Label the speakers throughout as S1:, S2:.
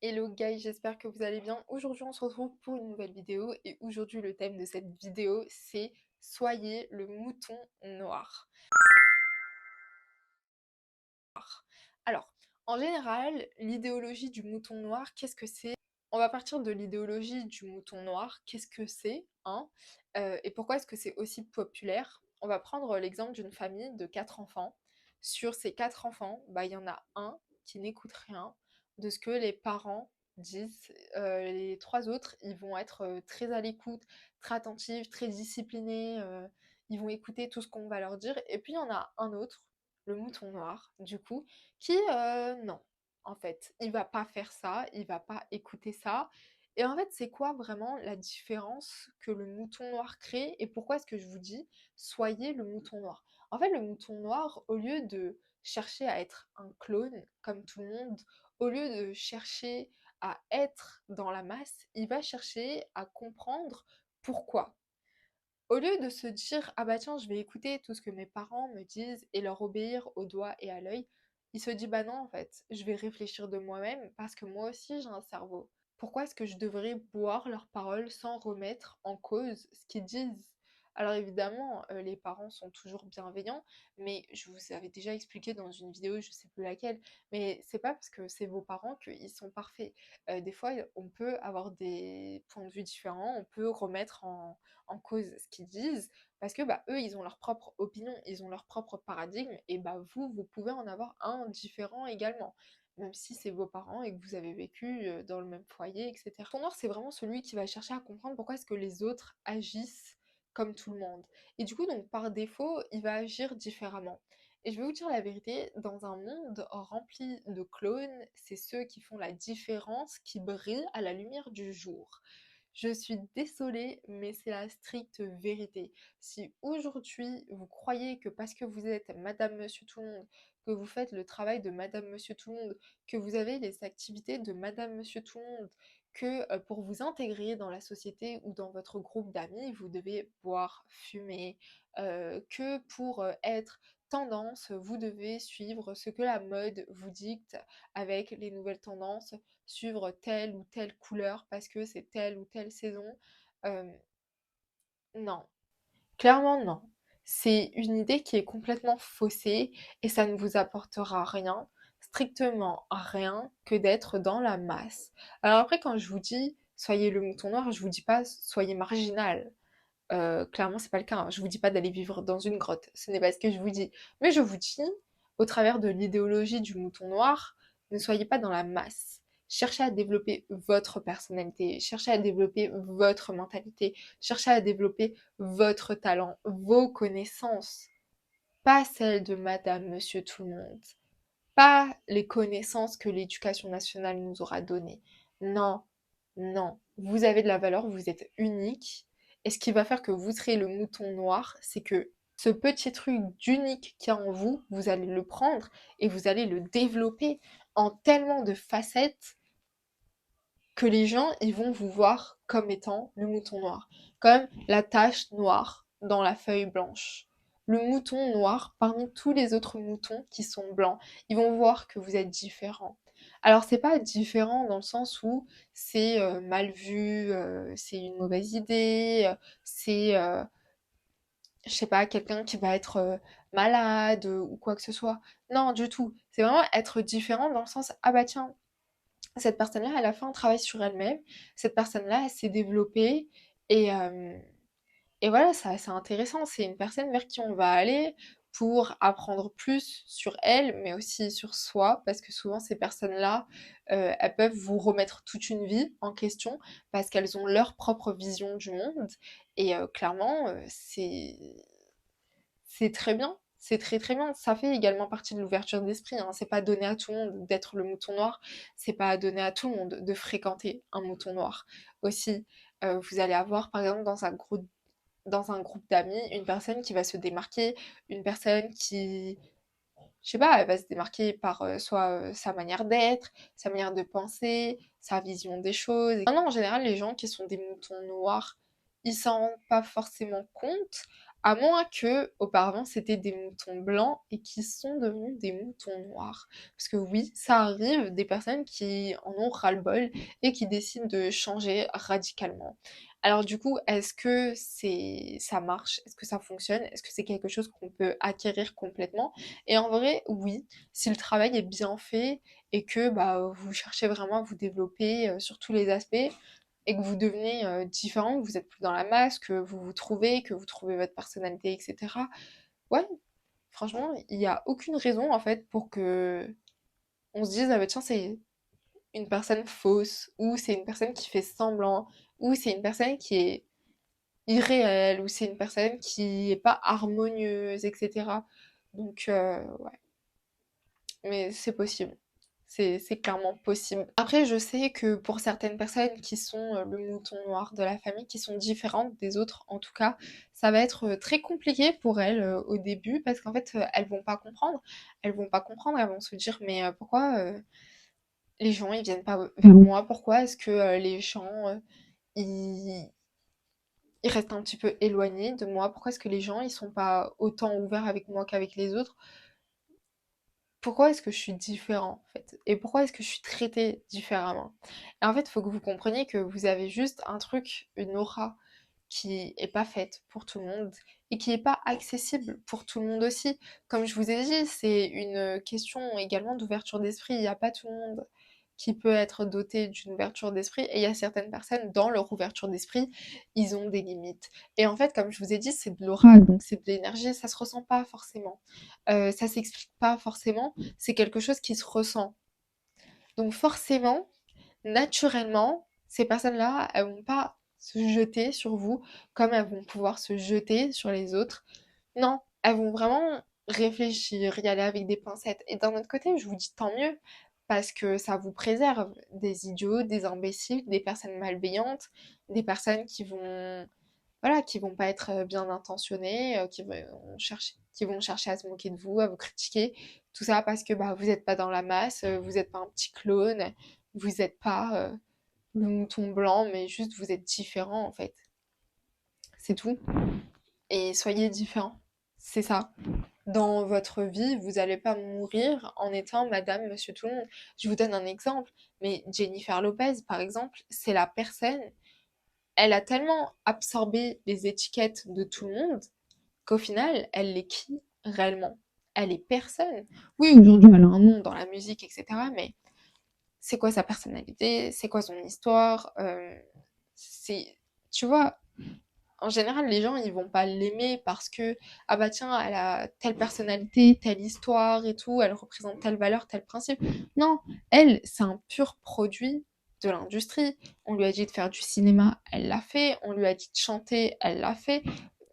S1: Hello guys, j'espère que vous allez bien. Aujourd'hui on se retrouve pour une nouvelle vidéo et aujourd'hui le thème de cette vidéo c'est Soyez le mouton noir. Alors, en général, l'idéologie du mouton noir, qu'est-ce que c'est? On va partir de l'idéologie du mouton noir, qu'est-ce que c'est, hein? Et pourquoi est-ce que c'est aussi populaire? On va prendre l'exemple d'une famille de 4 enfants. Sur ces 4 enfants, bah, il y en a un qui n'écoute rien de ce que les parents disent. Les 3 autres, ils vont être très à l'écoute, très attentifs, très disciplinés, ils vont écouter tout ce qu'on va leur dire. Et puis il y en a un autre, le mouton noir, du coup, qui, non, en fait, il va pas faire ça, il va pas écouter ça. Et en fait, c'est quoi vraiment la différence que le mouton noir crée et pourquoi est-ce que je vous dis soyez le mouton noir? En fait, le mouton noir, au lieu de chercher à être un clone comme tout le monde, au lieu de chercher à être dans la masse, il va chercher à comprendre pourquoi. Au lieu de se dire ah bah tiens, je vais écouter tout ce que mes parents me disent et leur obéir au doigt et à l'œil, il se dit bah non en fait, je vais réfléchir de moi-même parce que moi aussi j'ai un cerveau. Pourquoi est-ce que je devrais boire leurs paroles sans remettre en cause ce qu'ils disent? Alors évidemment, les parents sont toujours bienveillants, mais je vous avais déjà expliqué dans une vidéo, je sais plus laquelle, mais c'est pas parce que c'est vos parents qu'ils sont parfaits. Des fois, on peut avoir des points de vue différents, on peut remettre en cause ce qu'ils disent, parce que bah, eux, ils ont leur propre opinion, ils ont leur propre paradigme, et bah vous, vous pouvez en avoir un différent également, même si c'est vos parents et que vous avez vécu dans le même foyer, etc. Ton noir, c'est vraiment celui qui va chercher à comprendre pourquoi est-ce que les autres agissent comme tout le monde. Et du coup, donc par défaut, il va agir différemment. Et je vais vous dire la vérité, dans un monde rempli de clones, c'est ceux qui font la différence qui brillent à la lumière du jour. Je suis désolée, mais c'est la stricte vérité. Si aujourd'hui vous croyez que parce que vous êtes Madame Monsieur Tout le monde, que vous faites le travail de Madame Monsieur Tout le monde, que vous avez les activités de Madame Monsieur Tout le monde, que pour vous intégrer dans la société ou dans votre groupe d'amis, vous devez boire, fumer, que pour être tendance, vous devez suivre ce que la mode vous dicte avec les nouvelles tendances, suivre telle ou telle couleur parce que c'est telle ou telle saison. Euh, non, clairement non. C'est une idée qui est complètement faussée et ça ne vous apportera rien, strictement rien, que d'être dans la masse. Alors après, quand je vous dis soyez le mouton noir, je vous dis pas soyez marginal. Clairement, c'est pas le cas, hein. Je vous dis pas d'aller vivre dans une grotte, ce n'est pas ce que je vous dis. Mais je vous dis, au travers de l'idéologie du mouton noir, ne soyez pas dans la masse. Cherchez à développer votre personnalité, cherchez à développer votre mentalité, cherchez à développer votre talent, vos connaissances, pas celles de Madame, Monsieur Tout le monde, pas les connaissances que l'éducation nationale nous aura données. Non, non, vous avez de la valeur, vous êtes unique. Et ce qui va faire que vous serez le mouton noir, c'est que ce petit truc d'unique qu'il y a en vous, vous allez le prendre et vous allez le développer en tellement de facettes que les gens, ils vont vous voir comme étant le mouton noir, comme la tache noire dans la feuille blanche. Le mouton noir parmi tous les autres moutons qui sont blancs, ils vont voir que vous êtes différent. Alors c'est pas différent dans le sens où c'est mal vu, c'est une mauvaise idée, c'est je sais pas quelqu'un qui va être malade ou quoi que ce soit. Non, du tout. C'est vraiment être différent dans le sens ah bah tiens, cette personne-là, elle a fait un travail sur elle-même, cette personne-là, elle s'est développée, et, euh, et voilà, c'est intéressant, c'est une personne vers qui on va aller pour apprendre plus sur elle, mais aussi sur soi, parce que souvent ces personnes-là, elles peuvent vous remettre toute une vie en question, parce qu'elles ont leur propre vision du monde, et clairement, c'est très bien, c'est très très bien. Ça fait également partie de l'ouverture d'esprit, hein. C'est pas donné à tout le monde d'être le mouton noir, c'est pas donné à tout le monde de fréquenter un mouton noir. Aussi, vous allez avoir par exemple dans un groupe d'amis une personne qui va se démarquer, une personne qui, je sais pas, elle va se démarquer par soit sa manière d'être, sa manière de penser, sa vision des choses. Non, en général, les gens qui sont des moutons noirs, ils s'en rendent pas forcément compte. À moins que, auparavant, c'était des moutons blancs et qui sont devenus des moutons noirs. Parce que oui, ça arrive des personnes qui en ont ras-le-bol et qui décident de changer radicalement. Alors du coup, est-ce que ça marche? Est-ce que ça fonctionne? Est-ce que c'est quelque chose qu'on peut acquérir complètement? Et en vrai, oui, si le travail est bien fait et que bah, vous cherchez vraiment à vous développer sur tous les aspects et que vous devenez différent, que vous êtes plus dans la masse, que vous trouvez votre personnalité, etc. Ouais, franchement, il n'y a aucune raison en fait pour que on se dise ah bah tiens c'est une personne fausse ou c'est une personne qui fait semblant ou c'est une personne qui est irréelle ou c'est une personne qui est pas harmonieuse, etc. Donc ouais, mais c'est possible. C'est clairement possible. Après, je sais que pour certaines personnes qui sont le mouton noir de la famille, qui sont différentes des autres en tout cas, ça va être très compliqué pour elles au début parce qu'en fait, elles vont pas comprendre. Elles vont pas comprendre, elles vont se dire mais pourquoi les gens ils viennent pas vers moi? Pourquoi est-ce que les gens ils, ils restent un petit peu éloignés de moi? Pourquoi est-ce que les gens ils sont pas autant ouverts avec moi qu'avec les autres? Pourquoi est-ce que je suis différent en fait? Et pourquoi est-ce que je suis traitée différemment? Et en fait, il faut que vous compreniez que vous avez juste un truc, une aura qui est pas faite pour tout le monde et qui est pas accessible pour tout le monde aussi. Comme je vous ai dit, c'est une question également d'ouverture d'esprit. Il n'y a pas tout le monde qui peut être doté d'une ouverture d'esprit et il y a certaines personnes dans leur ouverture d'esprit, ils ont des limites. Et en fait, comme je vous ai dit, c'est de l'aura, donc c'est de l'énergie, ça se ressent pas forcément. Ça s'explique pas forcément, c'est quelque chose qui se ressent. Donc forcément, naturellement, ces personnes-là, elles vont pas se jeter sur vous comme elles vont pouvoir se jeter sur les autres. Non, elles vont vraiment réfléchir, y aller avec des pincettes. Et d'un autre côté, je vous dis tant mieux, parce que ça vous préserve des idiots, des imbéciles, des personnes malveillantes, des personnes qui vont, voilà, qui vont pas être bien intentionnées, qui vont chercher à se moquer de vous, à vous critiquer. Tout ça parce que bah, vous n'êtes pas dans la masse, vous n'êtes pas un petit clone, vous n'êtes pas le mouton blanc, mais juste vous êtes différent en fait. C'est tout. Et soyez différent. C'est ça. Dans votre vie, vous n'allez pas mourir en étant madame, monsieur tout le monde. Je vous donne un exemple, mais Jennifer Lopez, par exemple, c'est la personne, elle a tellement absorbé les étiquettes de tout le monde qu'au final, elle est qui réellement? Elle est personne. Oui, aujourd'hui, elle a un nom dans la musique, etc., mais c'est quoi sa personnalité? C'est quoi son histoire? C'est... Tu vois, en général, les gens, ils vont pas l'aimer parce que, ah bah tiens, elle a telle personnalité, telle histoire et tout, elle représente telle valeur, tel principe. Non, elle, c'est un pur produit de l'industrie. On lui a dit de faire du cinéma, elle l'a fait. On lui a dit de chanter, elle l'a fait.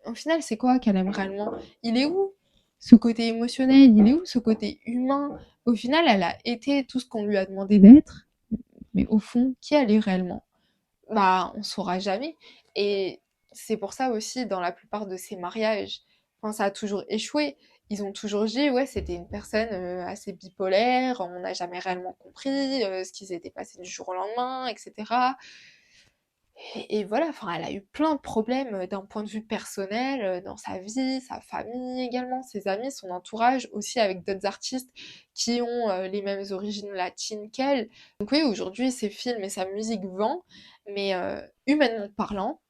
S1: Au final, c'est quoi qu'elle aime réellement? Il est où ce côté émotionnel? Il est où ce côté humain? Au final, elle a été tout ce qu'on lui a demandé d'être, mais au fond, qui elle est réellement? Bah, on saura jamais. Et c'est pour ça aussi, dans la plupart de ces mariages, enfin, ça a toujours échoué. Ils ont toujours dit, ouais, c'était une personne assez bipolaire, on n'a jamais réellement compris ce qui s'était passé du jour au lendemain, etc. Et voilà, enfin, elle a eu plein de problèmes d'un point de vue personnel, dans sa vie, sa famille également, ses amis, son entourage, aussi avec d'autres artistes qui ont les mêmes origines latines qu'elle. Donc oui, aujourd'hui, ses films et sa musique vendent, mais humainement parlant,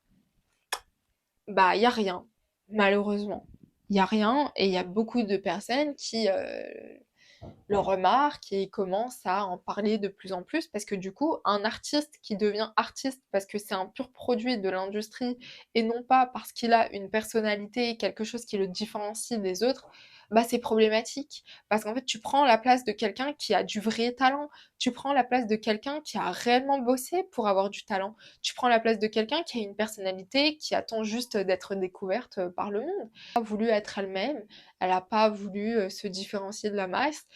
S1: bah, il y a rien, malheureusement. Il y a rien et il y a beaucoup de personnes qui le remarque et commence à en parler de plus en plus parce que du coup, un artiste qui devient artiste parce que c'est un pur produit de l'industrie et non pas parce qu'il a une personnalité, quelque chose qui le différencie des autres, bah c'est problématique parce qu'en fait tu prends la place de quelqu'un qui a du vrai talent, tu prends la place de quelqu'un qui a réellement bossé pour avoir du talent, tu prends la place de quelqu'un qui a une personnalité qui attend juste d'être découverte par le monde. Elle n'a pas voulu être elle-même, elle n'a pas voulu se différencier de la masse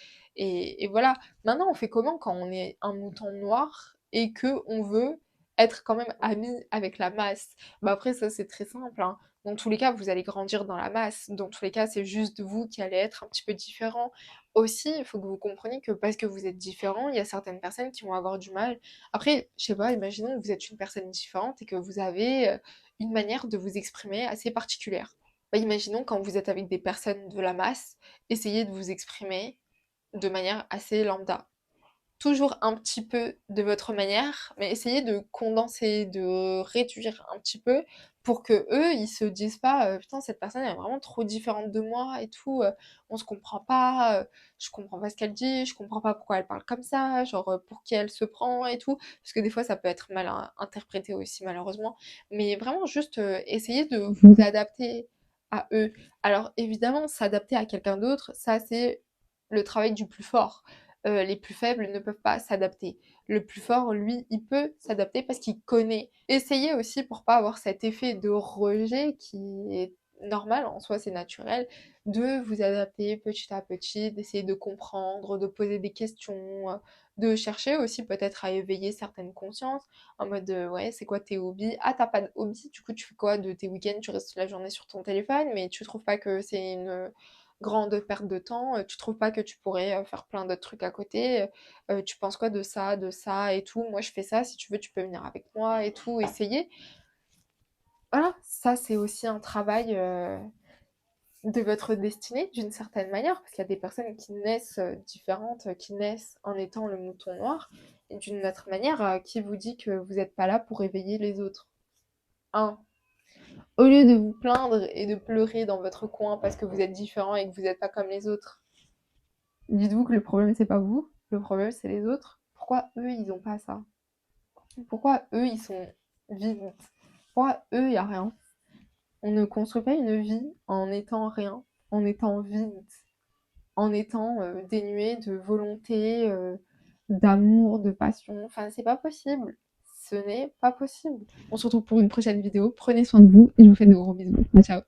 S1: et voilà. Maintenant, on fait comment quand on est un mouton noir et que on veut être quand même ami avec la masse? Bah après, ça c'est très simple, hein. Dans tous les cas, vous allez grandir dans la masse. Dans tous les cas, c'est juste vous qui allez être un petit peu différent. Aussi, il faut que vous compreniez que parce que vous êtes différent, il y a certaines personnes qui vont avoir du mal. Après, je sais pas, imaginons que vous êtes une personne différente et que vous avez une manière de vous exprimer assez particulière. Bah, imaginons quand vous êtes avec des personnes de la masse, essayez de vous exprimer de manière assez lambda. Toujours un petit peu de votre manière, mais essayez de condenser, de réduire un petit peu pour que eux, ils se disent pas putain, cette personne elle est vraiment trop différente de moi et tout, on se comprend pas, je comprends pas ce qu'elle dit, je comprends pas pourquoi elle parle comme ça, genre pour qui elle se prend et tout, parce que des fois ça peut être mal interprété aussi malheureusement, mais vraiment juste essayez de vous adapter à eux. Alors évidemment, s'adapter à quelqu'un d'autre, ça c'est le travail du plus fort. Les plus faibles ne peuvent pas s'adapter. Le plus fort, lui, il peut s'adapter parce qu'il connaît. Essayez aussi pour pas avoir cet effet de rejet qui est normal, en soi c'est naturel, de vous adapter petit à petit, d'essayer de comprendre, de poser des questions, de chercher aussi peut-être à éveiller certaines consciences, en mode ouais, c'est quoi tes hobbies? Ah, t'as pas de hobby, du coup tu fais quoi de tes week-ends? Tu restes la journée sur ton téléphone, mais tu trouves pas que c'est une grande perte de temps, tu trouves pas que tu pourrais faire plein d'autres trucs à côté, tu penses quoi de ça et tout, moi je fais ça, si tu veux tu peux venir avec moi et tout, essayer. Voilà, ça c'est aussi un travail de votre destinée d'une certaine manière, parce qu'il y a des personnes qui naissent différentes, qui naissent en étant le mouton noir, et d'une autre manière, qui vous dit que vous n'êtes pas là pour éveiller les autres. Un, au lieu de vous plaindre et de pleurer dans votre coin parce que vous êtes différent et que vous n'êtes pas comme les autres, dites-vous que le problème, c'est pas vous, le problème, c'est les autres. Pourquoi eux, ils ont pas ça? Pourquoi eux, ils sont vides? Pourquoi eux, il n'y a rien? On ne construit pas une vie en étant rien, en étant vide, en étant dénué de volonté, d'amour, de passion. Enfin, c'est pas possible. Ce n'est pas possible. On se retrouve pour une prochaine vidéo. Prenez soin de vous et je vous fais de gros bisous. Ciao.